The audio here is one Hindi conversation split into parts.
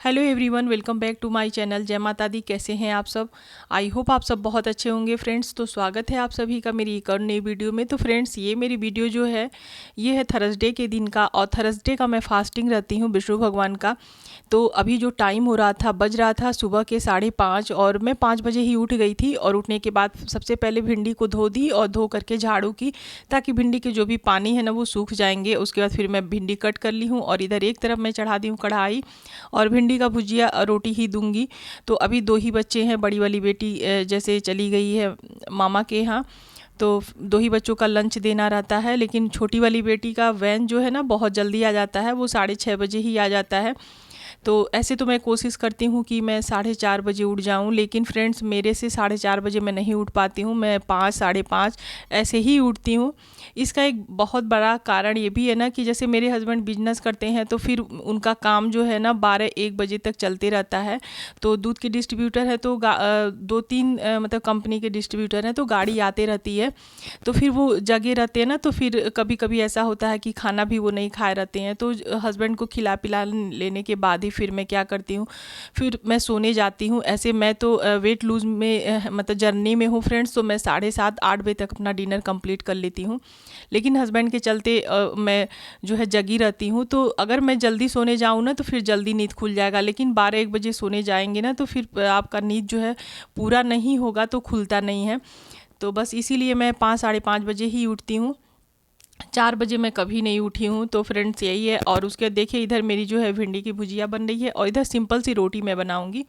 Hello everyone, welcome back to my channel. जय माता दी। कैसे हैं आप सब? आई होप आप सब बहुत अच्छे होंगे फ्रेंड्स। तो स्वागत है आप सभी का मेरी एक और नई वीडियो में। तो फ्रेंड्स, ये मेरी वीडियो जो है ये है थर्सडे के दिन का, और थर्सडे का मैं फास्टिंग रहती हूँ विष्णु भगवान का। तो अभी जो टाइम हो रहा था, बज रहा था सुबह के 5:30, और मैं 5 बजे ही उठ गई थी। और उठने के बाद सबसे पहले भिंडी को धो दी और धो करके झाड़ू की, ताकि भिंडी के जो भी पानी है ना वो सूख जाएंगे। उसके बाद फिर मैं भिंडी कट कर ली हूँ, और इधर एक तरफ मैं चढ़ा दी हूँ कढ़ाई, और भिंडी का भुजिया रोटी ही दूंगी। तो अभी 2 ही बच्चे हैं। बड़ी वाली बेटी जैसे चली गई है मामा के यहाँ, तो 2 ही बच्चों का लंच देना रहता है। लेकिन छोटी वाली बेटी का वैन जो है ना बहुत जल्दी आ जाता है, वो 6:30 बजे ही आ जाता है। तो ऐसे तो मैं कोशिश करती हूँ कि मैं 4:30 बजे उठ जाऊँ, लेकिन फ्रेंड्स मेरे से 4:30 बजे मैं नहीं उठ पाती हूँ। मैं 5, 5:30 ऐसे ही उठती हूँ। इसका एक बहुत बड़ा कारण ये भी है ना कि जैसे मेरे हस्बैंड बिजनेस करते हैं, तो फिर उनका काम जो है ना 12-1 बजे तक चलते रहता है। तो दूध के डिस्ट्रीब्यूटर है, तो 2-3 मतलब कंपनी के डिस्ट्रीब्यूटर हैं, तो गाड़ी आते रहती है। तो फिर वो जगे रहते हैं ना, तो फिर कभी कभी ऐसा होता है कि खाना भी वो नहीं खाए रहते हैं। तो हस्बैंड को खिला पिला लेने के बाद ही फिर मैं क्या करती हूँ, फिर मैं सोने जाती हूँ। ऐसे मैं तो वेट लूज़ में मतलब जर्नी में हूँ फ्रेंड्स। तो मैं 7:30-8 बजे तक अपना डिनर कंप्लीट कर लेती हूँ। लेकिन हस्बैंड के चलते मैं जो है जगी रहती हूँ। तो अगर मैं जल्दी सोने जाऊँ ना, तो फिर जल्दी नींद खुल जाएगा। लेकिन 12-1 बजे सोने जाएंगे ना, तो फिर आपका नींद जो है पूरा नहीं होगा, तो खुलता नहीं है। तो बस इसीलिए मैं 5, 5:30 बजे ही उठती हूँ। 4 बजे मैं कभी नहीं उठी हूँ। तो फ्रेंड्स यही है। और उसके देखिए इधर मेरी जो है भिंडी की भुजिया बन रही है, और इधर सिंपल सी रोटी मैं बनाऊंगी।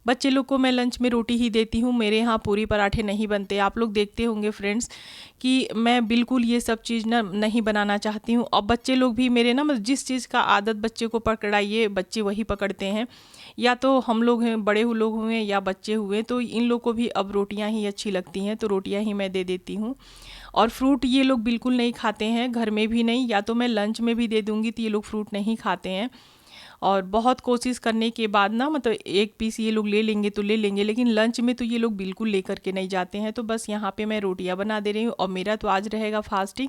बच्चे लोग को मैं लंच में रोटी ही देती हूँ। मेरे यहाँ पूरी पराठे नहीं बनते। आप लोग देखते होंगे फ्रेंड्स कि मैं बिल्कुल ये सब चीज़ ना नहीं बनाना चाहती हूँ। और बच्चे लोग भी मेरे ना, मतलब जिस चीज़ का आदत बच्चे को पकड़ाइए, बच्चे वही पकड़ते हैं। या तो हम लोग हैं, बड़े लोग हुए या बच्चे हुए, तो इन लोग को भी अब रोटियां ही अच्छी लगती हैं, तो रोटियां ही मैं दे देती हूँ। और फ्रूट ये लोग बिल्कुल नहीं खाते हैं, घर में भी नहीं। या तो मैं लंच में भी दे दूँगी, तो ये लोग फ्रूट नहीं खाते हैं। और बहुत कोशिश करने के बाद ना, मतलब एक पीस ये लोग ले लेंगे तो ले लेंगे, लेकिन लंच में तो ये लोग बिल्कुल लेकर के नहीं जाते हैं। तो बस यहाँ पे मैं रोटियां बना दे रही हूँ, और मेरा तो आज रहेगा फास्टिंग।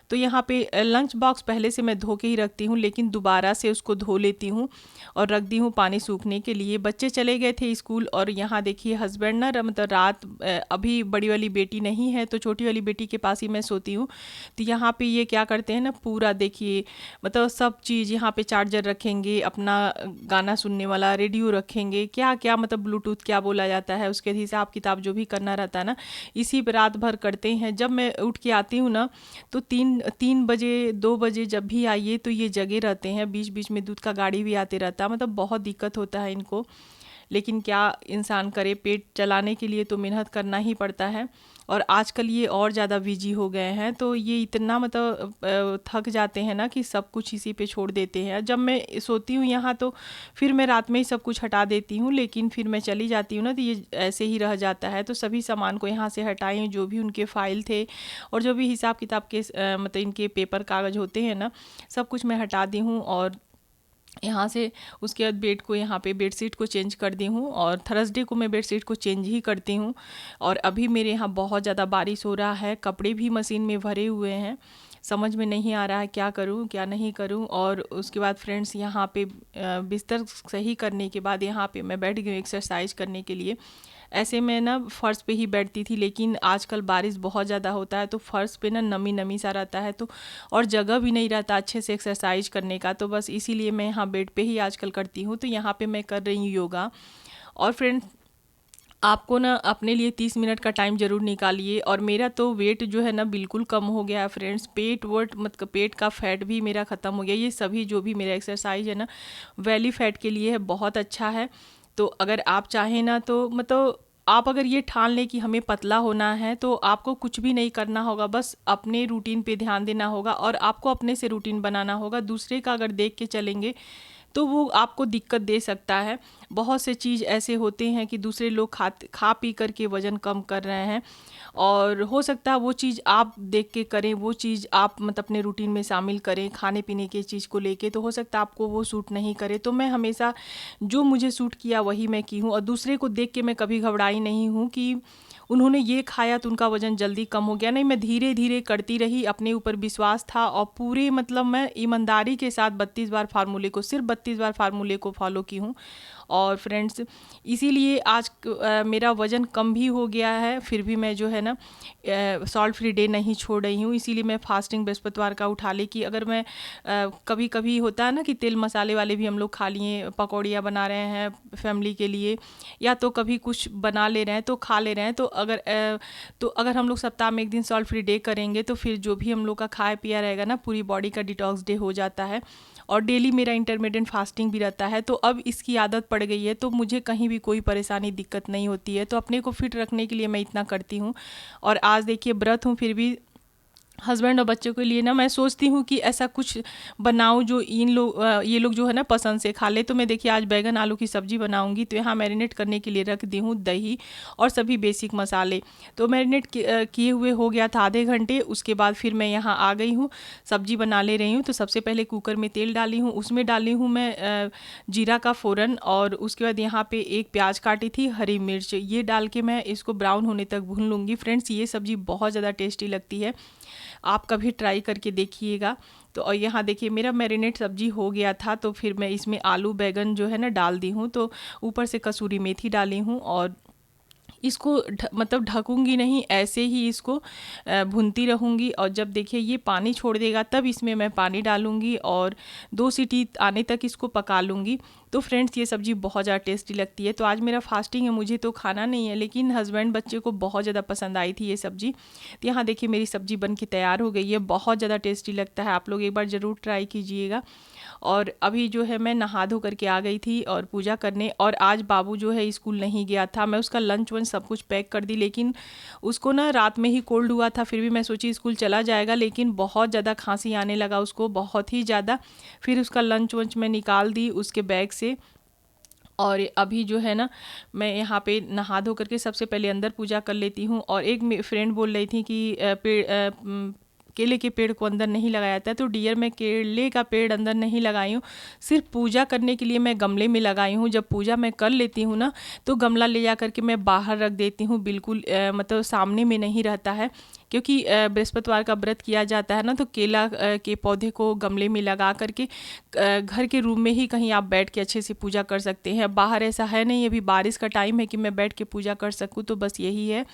तो यहाँ पे लंच बॉक्स पहले से मैं धो के ही रखती हूँ, लेकिन दोबारा से उसको धो लेती हूँ और रख दी हूँ पानी सूखने के लिए। बच्चे चले गए थे स्कूल, और यहाँ देखिए हस्बैंड ना मतलब रात अभी बड़ी वाली बेटी नहीं है, तो छोटी वाली बेटी के पास ही मैं सोती हूँ। तो यहाँ पे ये क्या करते हैं ना, पूरा देखिए मतलब सब चीज़ यहाँ पे चार्जर रखेंगे, अपना गाना सुनने वाला रेडियो रखेंगे, क्या क्या मतलब ब्लूटूथ क्या बोला जाता है, उसके हिसाब किताब जो भी करना रहता है ना, इसी पर रात भर करते हैं। जब मैं उठ के आती हूँ ना, तो 3 बजे 2 बजे जब भी आइए तो ये जगे रहते हैं। बीच बीच में दूध का गाड़ी भी आते रहता है, मतलब बहुत दिक्कत होता है इनको। लेकिन क्या इंसान करे, पेट चलाने के लिए तो मेहनत करना ही पड़ता है। और आजकल ये और ज़्यादा बिजी हो गए हैं, तो ये इतना मतलब थक जाते हैं ना कि सब कुछ इसी पे छोड़ देते हैं। जब मैं सोती हूँ यहाँ, तो फिर मैं रात में ही सब कुछ हटा देती हूँ, लेकिन फिर मैं चली जाती हूँ ना, तो ये ऐसे ही रह जाता है। तो सभी सामान को यहाँ से हटाई, जो भी उनके फाइल थे और जो भी हिसाब किताब के मतलब इनके पेपर कागज़ होते हैं ना, सब कुछ मैं हटा दी हूँ। और यहाँ से उसके बाद बेड को, यहाँ पे बेडशीट को चेंज कर दी हूँ, और थर्सडे को मैं बेडशीट को चेंज ही करती हूँ। और अभी मेरे यहाँ बहुत ज़्यादा बारिश हो रहा है, कपड़े भी मशीन में भरे हुए हैं। समझ में नहीं आ रहा है क्या करूँ क्या नहीं करूँ। और उसके बाद फ्रेंड्स यहाँ पे बिस्तर सही करने के बाद यहाँ पे मैं बैठ गई हूँ एक्सरसाइज करने के लिए। ऐसे मैं ना फ़र्श पे ही बैठती थी, लेकिन आजकल बारिश बहुत ज़्यादा होता है, तो फ़र्श पे ना नमी नमी सा रहता है, तो और जगह भी नहीं रहता अच्छे से एक्सरसाइज करने का। तो बस इसीलिए मैं यहाँ बेड पे ही आजकल करती हूँ। तो यहाँ पे मैं कर रही हूँ योगा। और फ्रेंड्स, आपको ना अपने लिए 30 मिनट का टाइम ज़रूर निकालिए। और मेरा तो वेट जो है ना बिल्कुल कम हो गया है फ्रेंड्स। पेट वोट मतलब पेट का फैट भी मेरा ख़त्म हो गया। ये सभी जो भी मेरा एक्सरसाइज है ना, वैली फैट के लिए है, बहुत अच्छा है। तो अगर आप चाहें ना, तो मतलब आप अगर ये ठान लें कि हमें पतला होना है, तो आपको कुछ भी नहीं करना होगा, बस अपने रूटीन पे ध्यान देना होगा, और आपको अपने से रूटीन बनाना होगा। दूसरे का अगर देख के चलेंगे तो वो आपको दिक्कत दे सकता है। बहुत से चीज़ ऐसे होते हैं कि दूसरे लोग खा पी करके वज़न कम कर रहे हैं, और हो सकता है वो चीज़ आप देख के करें, वो चीज़ आप मतलब अपने रूटीन में शामिल करें खाने पीने की चीज़ को लेके, तो हो सकता है आपको वो सूट नहीं करे। तो मैं हमेशा जो मुझे सूट किया वही मैं की हूँ, और दूसरे को देख के मैं कभी घबराई नहीं हूँ कि उन्होंने ये खाया तो उनका वज़न जल्दी कम हो गया। नहीं, मैं धीरे धीरे करती रही, अपने ऊपर विश्वास था और पूरे मतलब मैं ईमानदारी के साथ 32 बार फार्मूले को, सिर्फ 32 बार फार्मूले को फॉलो की हूँ। और फ्रेंड्स, इसीलिए आज मेरा वज़न कम भी हो गया है, फिर भी मैं जो है ना सॉल्ट फ्री डे नहीं छोड़ रही हूँ। इसीलिए मैं फास्टिंग बृहस्पतिवार का उठा ले कि अगर मैं कभी कभी होता है ना कि तेल मसाले वाले भी हम लोग खा लिए, पकौड़ियाँ बना रहे हैं फैमिली के लिए, या तो कभी कुछ बना ले रहे हैं तो खा ले रहे हैं, तो अगर हम लोग सप्ताह में एक दिन सॉल्ट फ्री डे करेंगे तो फिर जो भी हम लोग का खाया पिया रहेगा ना, पूरी बॉडी का डिटॉक्स डे हो जाता है। और डेली मेरा इंटरमिटेंट फास्टिंग भी रहता है, तो अब इसकी आदत पड़ गई है, तो मुझे कहीं भी कोई परेशानी दिक्कत नहीं होती है। तो अपने को फिट रखने के लिए मैं इतना करती हूँ। और आज देखिए व्रत हूँ, फिर भी हस्बैंड और बच्चों के लिए ना मैं सोचती हूँ कि ऐसा कुछ बनाऊँ जो ये लोग जो है ना पसंद से खा ले। तो मैं देखिए आज बैगन आलू की सब्ज़ी बनाऊँगी, तो यहाँ मैरिनेट करने के लिए रख दी हूँ दही और सभी बेसिक मसाले। तो मैरिनेट किए हुए हो गया था आधे घंटे। उसके बाद फिर मैं यहाँ आ गई हूँ, सब्ज़ी बना ले रही हूँ। तो सबसे पहले कुकर में तेल डाली हूँ, उसमें डाली हूँ मैं जीरा का फ़ोरन, और उसके बाद यहाँ पे एक प्याज काटी थी, हरी मिर्च, ये डाल के मैं इसको ब्राउन होने तक भून लूँगी। फ्रेंड्स, ये सब्ज़ी बहुत ज़्यादा टेस्टी लगती है, आप कभी ट्राई करके देखिएगा। तो और यहाँ देखिए मेरा मैरिनेट सब्जी हो गया था, तो फिर मैं इसमें आलू बैगन जो है ना डाल दी हूँ। तो ऊपर से कसूरी मेथी डाली हूँ और इसको मतलब ढकूंगी नहीं, ऐसे ही इसको भूनती रहूँगी। और जब देखिए ये पानी छोड़ देगा तब इसमें मैं पानी डालूँगी और 2 सीटी आने तक इसको पका लूँगी। तो फ्रेंड्स, ये सब्ज़ी बहुत ज़्यादा टेस्टी लगती है। तो आज मेरा फास्टिंग है, मुझे तो खाना नहीं है, लेकिन हस्बैंड बच्चे को बहुत ज़्यादा पसंद आई थी ये सब्ज़ी। तो यहाँ देखिए मेरी सब्ज़ी बन के तैयार हो गई है, बहुत ज़्यादा टेस्टी लगता है, आप लोग एक बार ज़रूर ट्राई कीजिएगा। और अभी जो है मैं नहा धो करके आ गई थी और पूजा करने। और आज बाबू जो है स्कूल नहीं गया था, मैं उसका लंच वंच सब कुछ पैक कर दी, लेकिन उसको ना रात में ही कोल्ड हुआ था। फिर भी मैं सोची स्कूल चला जाएगा, लेकिन बहुत ज़्यादा खांसी आने लगा उसको, बहुत ही ज़्यादा। फिर उसका लंच वंच मैं निकाल दी उसके बैग से। और अभी जो है ना मैं यहाँ पे नहा धो करके सबसे पहले अंदर पूजा कर लेती हूँ। और एक फ्रेंड बोल रही थी कि केले के पेड़ को अंदर नहीं लगाया जाता है, तो डियर मैं केले का पेड़ अंदर नहीं लगाई हूँ, सिर्फ पूजा करने के लिए मैं गमले में लगाई हूँ। जब पूजा मैं कर लेती हूँ ना, तो गमला ले जा करके मैं बाहर रख देती हूँ, बिल्कुल मतलब सामने में नहीं रहता है, क्योंकि बृहस्पतिवार का व्रत किया जाता है ना, तो केला के पौधे को गमले में लगा करके घर के रूम में ही कहीं आप बैठ के अच्छे से पूजा कर सकते हैं। बाहर ऐसा है नहीं, अभी बारिश का टाइम है कि मैं बैठ के पूजा कर सकूँ, तो बस यही है।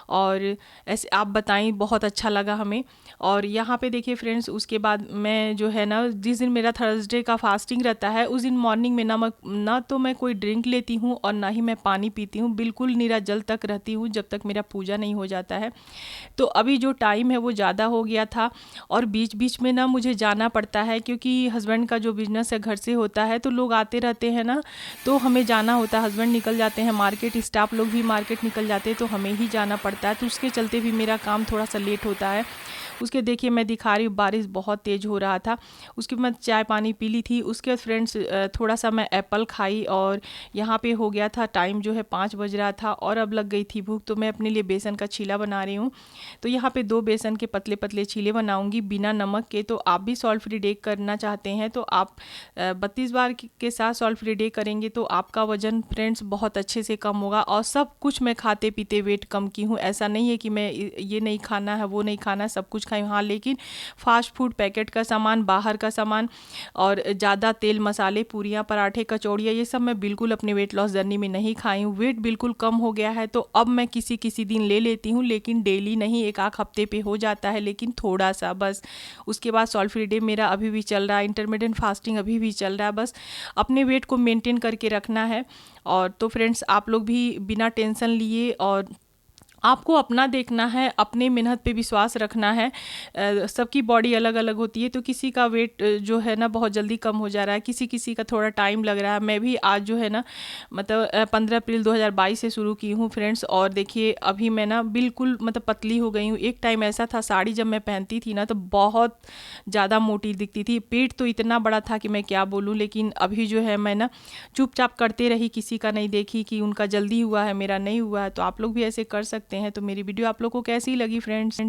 और ऐसे आप बताएं, बहुत अच्छा लगा हमें। और यहाँ पे देखिए फ्रेंड्स, उसके बाद मैं जो है ना, जिस दिन मेरा थर्सडे का फास्टिंग रहता है, उस दिन मॉर्निंग में ना तो मैं कोई ड्रिंक लेती हूँ और ना ही मैं पानी पीती हूँ, बिल्कुल नीरा जल तक रहती हूँ जब तक मेरा पूजा नहीं हो जाता है। तो अभी जो टाइम है वो ज़्यादा हो गया था, और बीच बीच में ना मुझे जाना पड़ता है, क्योंकि हस्बैंड का जो बिज़नेस है घर से होता है, तो लोग आते रहते हैं ना, तो हमें जाना होता है। हस्बैंड निकल जाते हैं मार्केट, स्टाफ लोग भी मार्केट निकल जाते हैं, तो हमें ही जाना पड़ता है। तो उसके चलते भी मेरा काम थोड़ा सा लेट होता है। उसके देखिए मैं दिखा रही हूँ, बारिश बहुत तेज़ हो रहा था। उसके बाद चाय पानी पी ली थी। उसके बाद फ्रेंड्स थोड़ा सा मैं एप्पल खाई, और यहाँ पे हो गया था टाइम जो है 5 बज रहा था, और अब लग गई थी भूख, तो मैं अपने लिए बेसन का चीला बना रही हूँ। तो यहाँ पे 2 बेसन के पतले पतले चीले बनाऊँगी बिना नमक के। तो आप भी सॉल्ट फ्री डे करना चाहते हैं तो आप 32 बार के साथ सॉल्ट फ्री डे करेंगे, तो आपका वज़न फ्रेंड्स बहुत अच्छे से कम होगा। और सब कुछ मैं खाते पीते वेट कम की हूँ, ऐसा नहीं है कि मैं ये नहीं खाना है वो नहीं खाना, सब कुछ खाई हूँ। हाँ, लेकिन फास्ट फूड, पैकेट का सामान, बाहर का सामान और ज़्यादा तेल मसाले, पूरियाँ पराठे कचौड़ियाँ, ये सब मैं बिल्कुल अपने वेट लॉस जर्नी में नहीं खाई हूँ। वेट बिल्कुल कम हो गया है, तो अब मैं किसी किसी दिन ले लेती हूँ, लेकिन डेली नहीं, एक आध हफ्ते पे हो जाता है, लेकिन थोड़ा सा बस। उसके बाद सॉल्ट फ्री डे मेरा अभी भी चल रहा है, इंटरमिटेंट फास्टिंग अभी भी चल रहा है, बस अपने वेट को मेंटेन करके रखना है। और तो फ्रेंड्स, आप लोग भी बिना टेंशन लिए, और आपको अपना देखना है, अपने मेहनत पे विश्वास रखना है। सबकी बॉडी अलग अलग होती है, तो किसी का वेट जो है ना बहुत जल्दी कम हो जा रहा है, किसी किसी का थोड़ा टाइम लग रहा है। मैं भी आज जो है ना मतलब 15 अप्रैल 2022 से शुरू की हूँ फ्रेंड्स, और देखिए अभी मैं ना बिल्कुल मतलब पतली हो गई हूँ। एक टाइम ऐसा था, साड़ी जब मैं पहनती थी ना तो बहुत ज़्यादा मोटी दिखती थी, पेट तो इतना बड़ा था कि मैं क्या बोलूँ। लेकिन अभी जो है मैं ना चुपचाप करते रही, किसी का नहीं देखी कि उनका जल्दी हुआ है मेरा नहीं हुआ है। तो आप लोग भी ऐसे कर सकते हैं। तो मेरी वीडियो आप लोग को कैसी लगी फ्रेंड्स?